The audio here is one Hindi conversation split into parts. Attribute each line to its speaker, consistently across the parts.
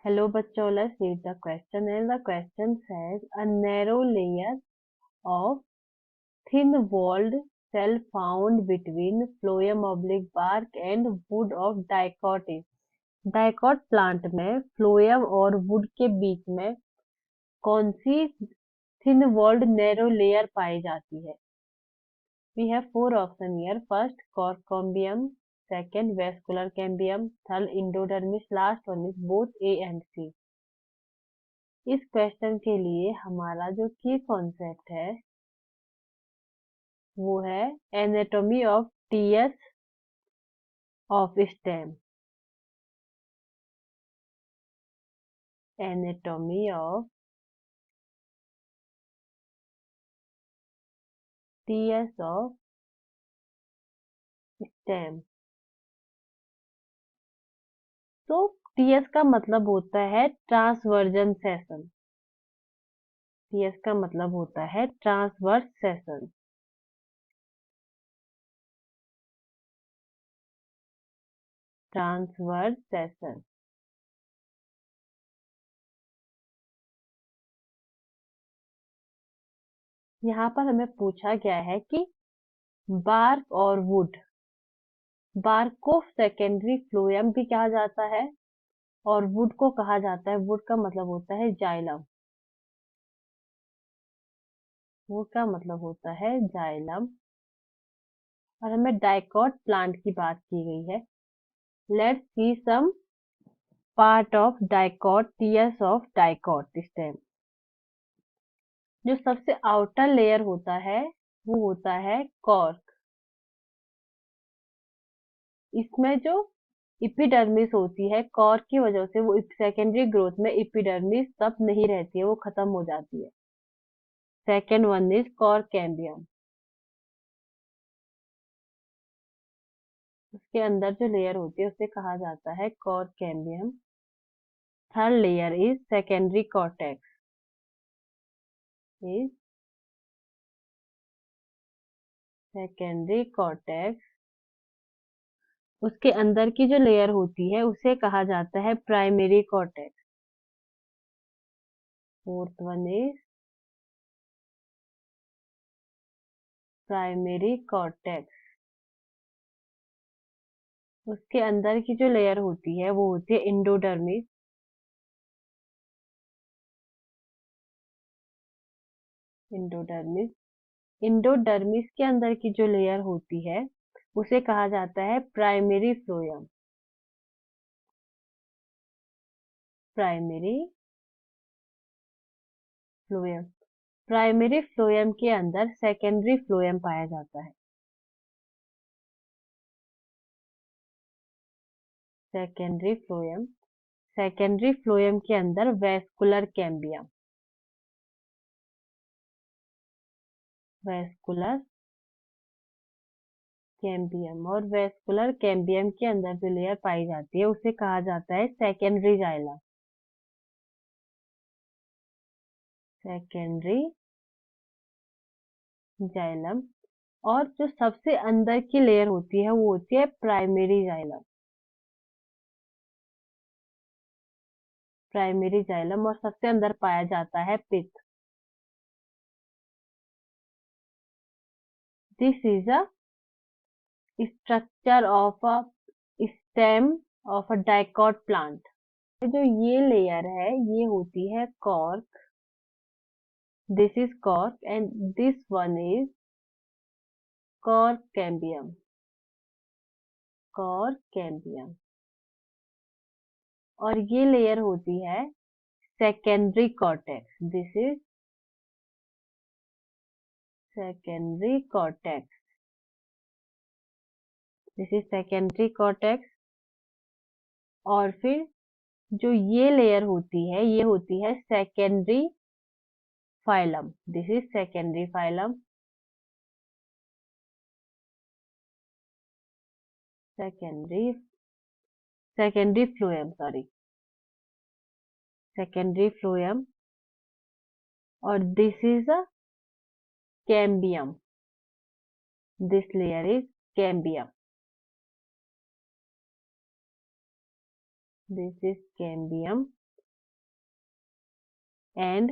Speaker 1: Hello bachcho, let's read the question and the question says a narrow layer of thin-walled cell found between phloem oblique bark and wood of dicot is dicot plant में फ्लोएम और वुड के बीच में कौन सी थिन वॉल्ड नैरो लेयर पाई जाती है? We have four options here. First, cork cambium. Second, vascular cambium. Third, endodermis. Last one is both A and C. इस क्वेश्चन के लिए हमारा जो की कॉन्सेप्ट है वो है anatomy of TS of stem. Anatomy of TS of stem. तो टीएस का मतलब होता है ट्रांसवर्जन सेशन। टीएस का मतलब होता है ट्रांसवर्स सेशन। Transverse session. यहाँ पर हमें पूछा गया है कि बार्क और वुड, बार्क को सेकेंडरी फ्लोएम भी कहा जाता है और वुड को कहा जाता है, वुड का मतलब होता है जाइलम। वुड का मतलब होता है जाइलम। और हमें डाइकॉट प्लांट की बात की गई है। Let's see some part of dicot, TS of dicot stem. जो सबसे आउटर लेयर होता है वो होता है कॉर्क। इसमें जो इपिडर्मिस होती है, कॉर्क की वजह से वो सेकेंडरी ग्रोथ में इपिडर्मिस तब नहीं रहती है, वो खत्म हो जाती है। Second one is cork cambium. उसके अंदर जो लेयर होती है उसे कहा जाता है cork cambium. Third layer is secondary cortex. Is secondary cortex. उसके अंदर की जो लेयर होती है उसे कहा जाता है primary cortex. Fourth one is primary cortex. उसके अंदर की जो लेयर होती है वो होती है इंडोडर्मिस। इंडोडर्मिस। इंडोडर्मिस के अंदर की जो लेयर होती है उसे कहा जाता है primary phloem. Primary phloem. Primary phloem के अंदर सेकेंडरी फ्लोएम पाया जाता है। Secondary phloem. सेकेंडरी फ्लोएम के अंदर वेस्कुलर कैम्बियम। Vascular cambium. और वेस्कुलर कैम्बियम के अंदर जो लेयर पाई जाती है उसे कहा जाता है सेकेंडरी जाइलम। Secondary xylem. और जो सबसे अंदर की लेयर होती है वो होती है प्राइमरी जाइलम। Primary xylem. और सबसे अंदर पाया जाता है पित्त। This is a structure of a stem of a dicot plant. जो ये लेयर है ये होती है cork. This is cork and this one is cork cambium. Cork cambium. और ये लेयर होती है secondary cortex. This is secondary cortex. This is secondary cortex. और फिर जो ये लेयर होती है ये होती है secondary phylum. This is secondary phylum. Secondary secondary phloem, sorry, secondary phloem. और this is a cambium. This layer is cambium. This is cambium. and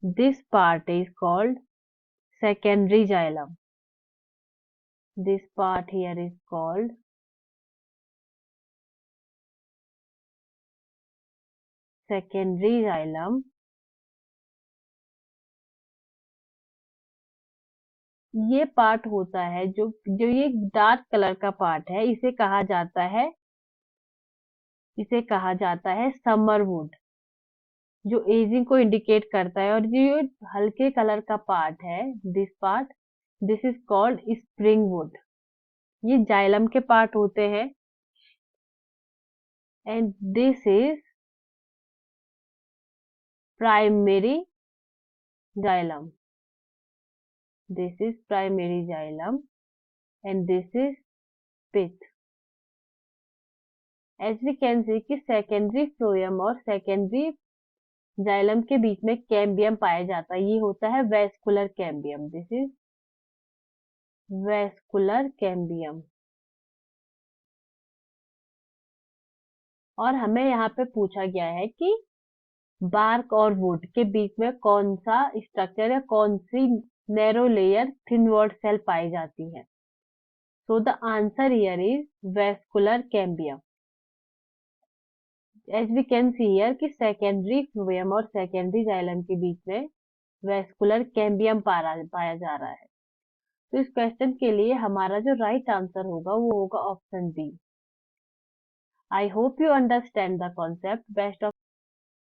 Speaker 1: this part is called secondary xylem. This part here is called secondary xylem. ये पार्ट होता है जो जो ये डार्क कलर का पार्ट है, इसे कहा जाता है समर वुड, जो एजिंग को इंडिकेट करता है। और जो हल्के कलर का पार्ट है, this is called spring would. ये जाइलम के पार्ट होते हैं। And this is primary xylem. This is primary xylem and this is pith. As we can see कि secondary phloem और secondary xylem के बीच में कैम्बियम पाया जाता है। ये होता है vascular cambium. This is vascular cambium. और हमें यहाँ पे पूछा गया है कि बार्क और वुड के बीच में कौन सा स्ट्रक्चर या कौन सी narrow layer thin walled cell पाई जाती है। So the answer here is vascular cambium. As we can see here कि सेकेंडरी फ्लोएम और सेकेंडरी जाइलम के बीच में वेस्कुलर कैम्बियम पाया जा रहा है। तो इस क्वेश्चन के लिए हमारा जो राइट आंसर होगा वो होगा option D. I hope you understand the concept. Best of